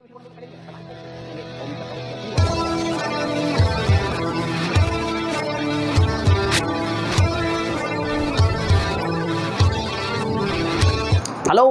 Hello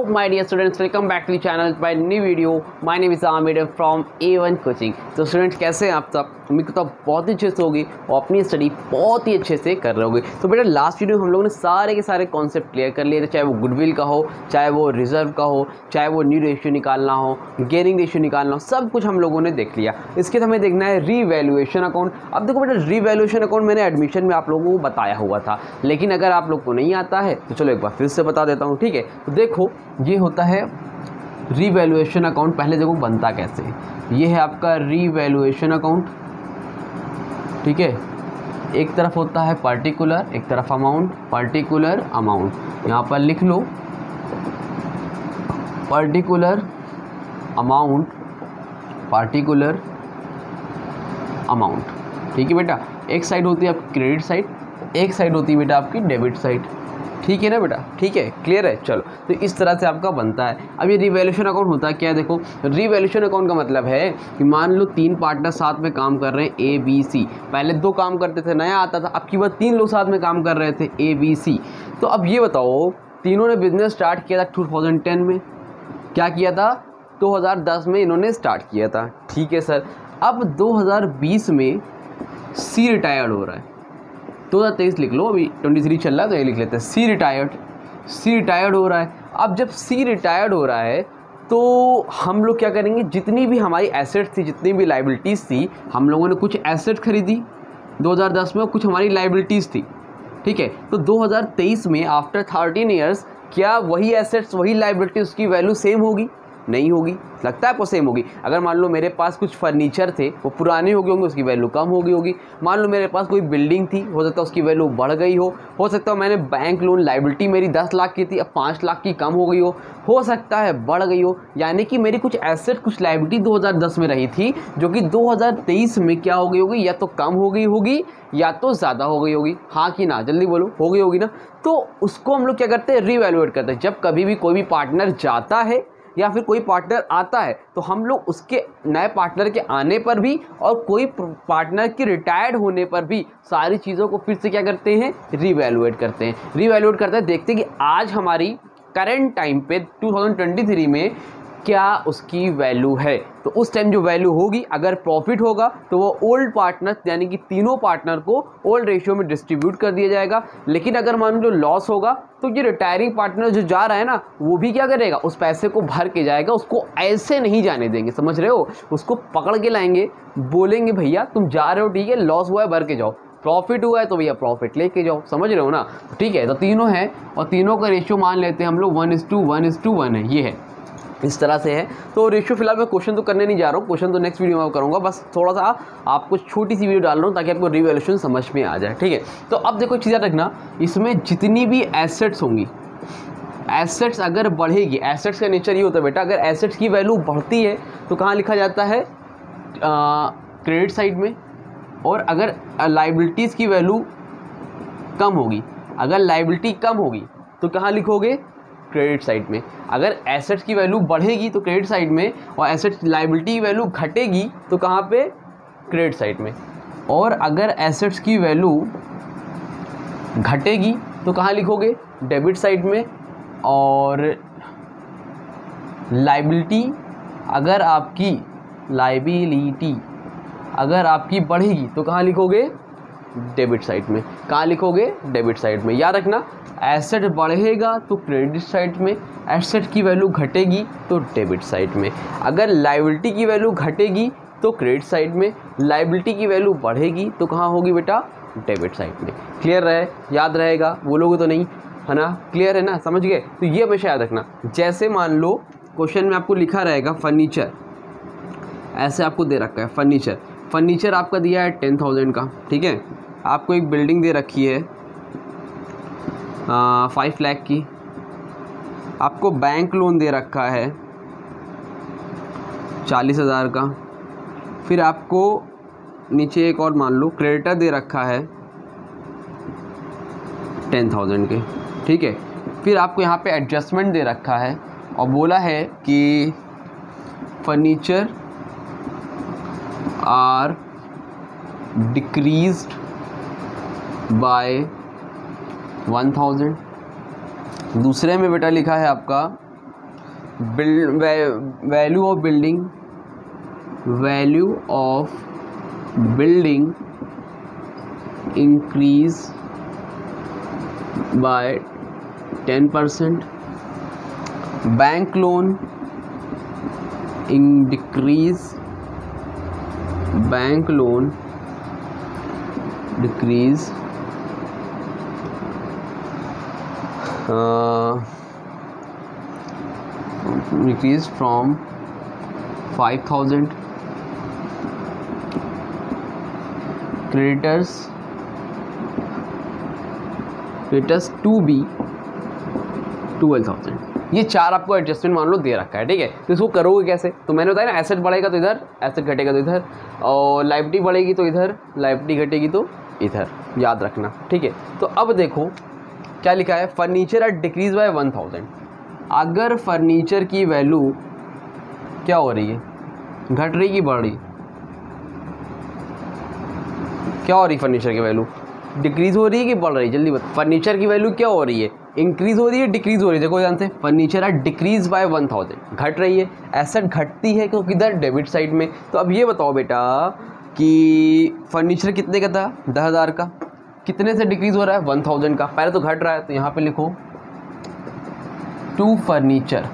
my dear students, welcome back to the channel by new video. My name is Amir from A1 Coaching. तो students कैसे हैं आप सब? उम्मीद करता हूँ बहुत ही अच्छे से होगी और अपनी स्टडी बहुत ही अच्छे से कर रहे होगे। तो बेटा लास्ट वीडियो में हम लोगों ने सारे के सारे कॉन्सेप्ट क्लियर कर लिए थे, चाहे वो गुडविल का हो, चाहे वो रिजर्व का हो, चाहे वो न्यू रेशियो निकालना हो, गेनिंग रेशियो निकालना हो, सब कुछ हम लोगों ने देख लिया। इसके बाद हमें देखना है रीवैल्यूएशन अकाउंट। अब देखो बेटा रीवैल्यूएशन अकाउंट मैंने एडमिशन में आप लोगों को बताया हुआ था, लेकिन अगर आप लोग को नहीं आता है तो चलो एक बार फिर से बता देता हूँ, ठीक है। तो देखो ये होता है रीवैल्यूएशन अकाउंट। पहले देखो बनता कैसे, ये है आपका रीवैल्यूएशन अकाउंट, ठीक है। एक तरफ होता है पर्टिकुलर, एक तरफ अमाउंट, पर्टिकुलर अमाउंट। यहाँ पर लिख लो पर्टिकुलर अमाउंट, पर्टिकुलर अमाउंट, ठीक है बेटा। एक साइड होती है आपकी क्रेडिट साइड, एक साइड होती है बेटा आपकी डेबिट साइड, ठीक है ना बेटा, ठीक है, क्लियर है। चलो तो इस तरह से आपका बनता है। अब ये रीवैल्यूएशन अकाउंट होता है क्या, देखो रीवैल्यूएशन अकाउंट का मतलब है कि मान लो 3 पार्टनर साथ में काम कर रहे हैं ए बी सी। पहले 2 काम करते थे, नया आता था, अब की बार 3 लोग साथ में काम कर रहे थे ए बी सी। तो अब ये बताओ, तीनों ने बिजनेस स्टार्ट किया था 2010 में, क्या किया था 2010 में इन्होंने स्टार्ट किया था, ठीक है सर। अब 2020 में सी रिटायर्ड हो रहा है, 2023 लिख लो, अभी 23 चल रहा है तो ये लिख लेते हैं सी रिटायर्ड हो रहा है। अब जब सी रिटायर्ड हो रहा है तो हम लोग क्या करेंगे, जितनी भी हमारी एसेट्स थी, जितनी भी लाइबिलिटीज़ थी, हम लोगों ने कुछ एसेट खरीदी 2010 में और कुछ हमारी लाइबिलिटीज़ थी, ठीक है। तो 2023 में आफ्टर 13 ईयर्स क्या वही एसेट्स वही लाइबिलिटीज़ की वैल्यू सेम होगी? नहीं होगी। लगता है आपको सेम होगी? अगर मान लो मेरे पास कुछ फर्नीचर थे, वो पुराने हो गए होंगे, उसकी वैल्यू कम हो गई होगी। मान लो मेरे पास कोई बिल्डिंग थी, हो सकता है उसकी वैल्यू बढ़ गई हो सकता है मैंने बैंक लोन लाइबिलिटी मेरी 10 लाख की थी, अब 5 लाख की कम हो गई हो सकता है बढ़ गई हो। यानी कि मेरी कुछ एसेट, कुछ लाइबिलिटी 2010 में रही थी जो कि 2023 में क्या हो गई होगी, या तो कम हो गई होगी या तो ज़्यादा हो गई होगी। हाँ कि ना, जल्दी बोलो, हो गई होगी ना। तो उसको हम लोग क्या करते हैं, रीवैल्यूएट करते हैं। जब कभी भी कोई भी पार्टनर जाता है या फिर कोई पार्टनर आता है तो हम लोग उसके नए पार्टनर के आने पर भी और कोई पार्टनर के रिटायर्ड होने पर भी सारी चीज़ों को फिर से क्या करते हैं, रीवैल्यूएट करते हैं। देखते हैं कि आज हमारी करंट टाइम पे 2023 में क्या उसकी वैल्यू है। तो उस टाइम जो वैल्यू होगी, अगर प्रॉफिट होगा तो वो ओल्ड पार्टनर यानी कि तीनों पार्टनर को ओल्ड रेशियो में डिस्ट्रीब्यूट कर दिया जाएगा। लेकिन अगर मान लो लॉस होगा तो ये रिटायरिंग पार्टनर जो जा रहा है ना, वो भी क्या करेगा, उस पैसे को भर के जाएगा, उसको ऐसे नहीं जाने देंगे, समझ रहे हो। उसको पकड़ के लाएंगे, बोलेंगे भैया तुम जा रहे हो, ठीक है, लॉस हुआ है भर के जाओ, प्रॉफिट हुआ है तो भैया प्रॉफिट लेके जाओ, समझ रहे हो ना। ठीक है, तो तीनों हैं और तीनों का रेशियो मान लेते हैं हम लोग 1:1:1 है, ये है, इस तरह से है। तो रेशियो फिलहाल मैं क्वेश्चन तो करने नहीं जा रहा हूँ, क्वेश्चन तो नेक्स्ट वीडियो में करूँगा, बस थोड़ा सा आपको छोटी सी वीडियो डाल रहा हूँ ताकि आपको रिवैल्यूएशन समझ में आ जाए, ठीक है। तो अब देखो एक चीज़ याद रखना, इसमें जितनी भी एसेट्स होंगी, एसेट्स अगर बढ़ेगी, एसेट्स का नेचर ये होता है बेटा, अगर एसेट्स की वैल्यू बढ़ती है तो कहाँ लिखा जाता है, क्रेडिट साइड में। और अगर लाइबिलिटीज़ की वैल्यू कम होगी, अगर लाइबिलिटी कम होगी तो कहाँ लिखोगे, क्रेडिट साइड में। अगर एसेट्स की वैल्यू बढ़ेगी तो क्रेडिट साइड में, और एसेट्स लाइबिलिटी की वैल्यू घटेगी तो कहाँ पे, क्रेडिट साइड में। और अगर एसेट्स की वैल्यू घटेगी तो कहाँ लिखोगे, डेबिट साइड में। और लाइबिलिटी अगर आपकी लाइबिलिटी अगर आपकी बढ़ेगी तो कहाँ लिखोगे, डेबिट साइड में। कहाँ लिखोगे, डेबिट साइड में। याद रखना, एसेट बढ़ेगा तो क्रेडिट साइड में, एसेट की वैल्यू घटेगी तो डेबिट साइड में। अगर लाइबिलिटी की वैल्यू घटेगी तो क्रेडिट साइड में, लाइबिलिटी की वैल्यू बढ़ेगी तो कहाँ होगी बेटा, डेबिट साइड में। क्लियर रहे, याद रहेगा, बोलोगे तो नहीं, है ना, क्लियर है ना, समझ गए। तो ये हमेशा याद रखना। जैसे मान लो क्वेश्चन में आपको लिखा रहेगा फर्नीचर, ऐसे आपको दे रखा है फर्नीचर आपका दिया है 10,000 का, ठीक है। आपको एक बिल्डिंग दे रखी है 5 लाख की, आपको बैंक लोन दे रखा है 40,000 का, फिर आपको नीचे एक और मान लो क्रेडिटर दे रखा है 10,000 के, ठीक है। फिर आपको यहाँ पे एडजस्टमेंट दे रखा है और बोला है कि फर्नीचर आर डिक्रीज्ड बाय 1000। दूसरे में बेटा लिखा है आपका value of building increase by 10%, bank loan decrease decrease from 5000, creditors to be 12,000। ये चार आपको एडजस्टमेंट मान लो दे रखा है, ठीक है। तो इसको करोगे कैसे? तो मैंने बताया ना, एसेट बढ़ेगा तो इधर, एसेट घटेगा तो इधर, और लायबिलिटी बढ़ेगी तो इधर, लायबिलिटी घटेगी तो इधर, याद रखना, ठीक है। तो अब देखो क्या लिखा है, फर्नीचर आर डिक्रीज बाय 1000। अगर फर्नीचर की वैल्यू क्या हो रही है, घट रही कि बढ़ रही? क्या हो रही? फर्नीचर की वैल्यू डिक्रीज हो रही है कि बढ़ रही है? जल्दी बता। फर्नीचर की वैल्यू क्या हो रही है, इंक्रीज हो रही है, डिक्रीज हो रही है? देखो ध्यान से, फर्नीचर आर डिक्रीज बाय 1000, घट रही है। एसेट घटती है क्योंकि किधर? डेबिट साइड में। तो अब ये बताओ बेटा कि फर्नीचर कितने का था? 10,000 का, कितने से डिक्रीज हो रहा है? 1000 का। पहले तो घट रहा है, तो यहाँ पे लिखो टू फर्नीचर।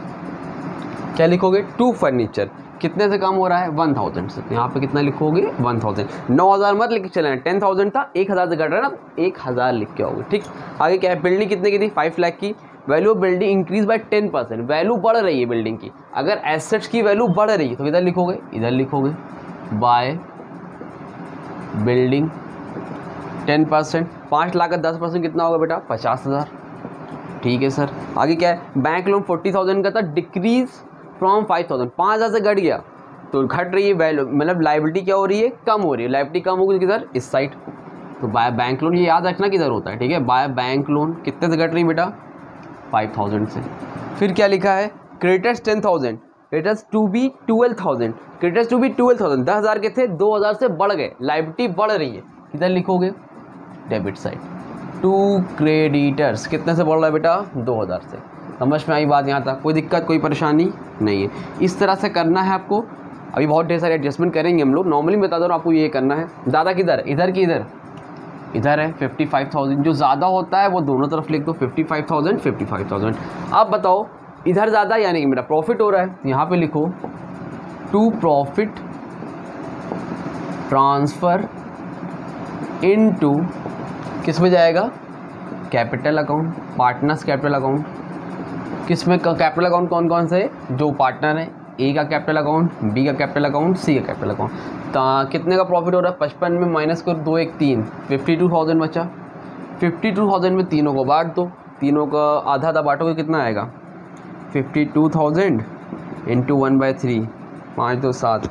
क्या लिखोगे? To furniture. कितने से कम हो रहा है? 1000 से। तो यहाँ पे कितना लिखोगे? 1000। 9000 मत लिख के चले, 10,000 था, 1000 से घट रहा है ना, 1000 लिख के आओगे, ठीक। आगे क्या है? बिल्डिंग कितने की थी? 5 लाख की। Value of building increase by 10%, value बढ़ रही है बिल्डिंग की। अगर एसेट्स की वैल्यू बढ़ रही है तो इधर लिखोगे, इधर लिखोगे बाय बिल्डिंग 10%। 5 लाख का 10% कितना होगा बेटा? 50,000, ठीक है सर। आगे क्या है? बैंक लोन 40,000 का था, डिक्रीज फ्रॉम 5,000, 5,000 से घट गया, तो घट रही है वैल्यू, मतलब लायबिलिटी क्या हो रही है? कम हो रही है। लायबिलिटी कम होगी किधर? इस साइड। तो बाय बैंक लोन, ये याद रखना किधर होता है, ठीक है। बाय बैंक लोन कितने से घट रही है बेटा? 5,000 से। फिर क्या लिखा है? Creditors 10,000, creditors to be 12,000, creditors to be 12,000, 10,000 के थे, 2,000 से बढ़ गए, लायबिलिटी बढ़ रही है, किधर लिखोगे? Debit side. टू क्रेडिटर्स कितने से बढ़ रहा है बेटा? 2,000 से। समझ में आई बात यहाँ तक? कोई दिक्कत, कोई परेशानी नहीं है। इस तरह से करना है आपको। अभी बहुत ढेर सारे एडजस्टमेंट करेंगे हम लोग, नॉर्मली बता दो आपको ये करना है। ज़्यादा किधर? इधर की इधर, इधर है 55,000। जो ज़्यादा होता है वो दोनों तरफ लिख दो, 55,000 55,000। अब बताओ इधर ज़्यादा यानी कि मेरा प्रॉफिट हो रहा है, यहाँ पे लिखो टू प्रॉफिट ट्रांसफ़र इनटू, किस में जाएगा? Capital account, partners capital account. किस में कैपिटल अकाउंट कौन कौन से? जो पार्टनर है, ए का कैपिटल अकाउंट, बी का कैपिटल अकाउंट, सी का कैपिटल अकाउंट। तो कितने का प्रॉफिट हो रहा है? 55 में माइनस करो, 2 1 3, 52,000 बचा। 52,000 में तीनों को बांट दो, तीनों का आधा आधा बांटोगे, कितना आएगा? 52,000 इंटू 1/3, 5 2 7,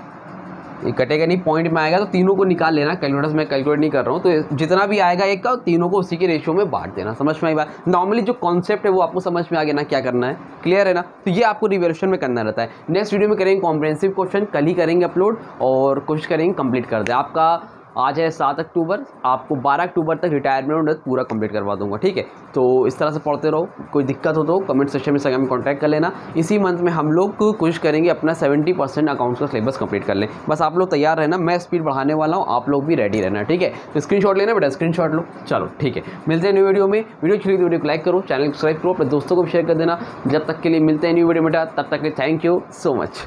ये कटेगा नहीं, पॉइंट में आएगा, तो तीनों को निकाल लेना। कैलकुलेटर्स में कैलकुलेट नहीं कर रहा हूँ, तो जितना भी आएगा एक का, तीनों को उसी के रेशियो में बांट देना। समझ में आई बात? नॉर्मली जो कॉन्सेप्ट है वो आपको समझ में आ गया ना, क्या करना है, क्लियर है ना? तो ये आपको रिवैल्यूएशन में करना रहता है। नेक्स्ट वीडियो में करेंगे कॉम्प्रिहेंसिव क्वेश्चन, कल ही करेंगे अपलोड, और कोशिश करेंगे कंप्लीट कर दे। आपका आज है 7 अक्टूबर, आपको 12 अक्टूबर तक रिटायरमेंट पूरा कंप्लीट करवा दूंगा, ठीक है। तो इस तरह से पढ़ते रहो, कोई दिक्कत हो तो कमेंट सेक्शन में संग में कॉन्टैक्ट कर लेना। इसी मंथ में हम लोग कोशिश करेंगे अपना 70% अकाउंट्स का सिलेबस कंप्लीट कर लें। बस आप लोग तैयार रहना, मैं स्पीड बढ़ाने वाला हूँ, आप लोग भी रेडी रहना, ठीक है। तो स्क्रीनशॉट लेना बेटा, स्क्रीनशॉट लो। चलो ठीक है, मिलते हैं न्यू वीडियो में। वीडियो अच्छी लगी तो वीडियो को लाइक करो, चैनल सब्सक्राइब करो, अपने दोस्तों को भी शेयर कर देना। जब तक के लिए मिलते हैं न्यू वीडियो में बेटा, तब तक के लिए थैंक यू सो मच।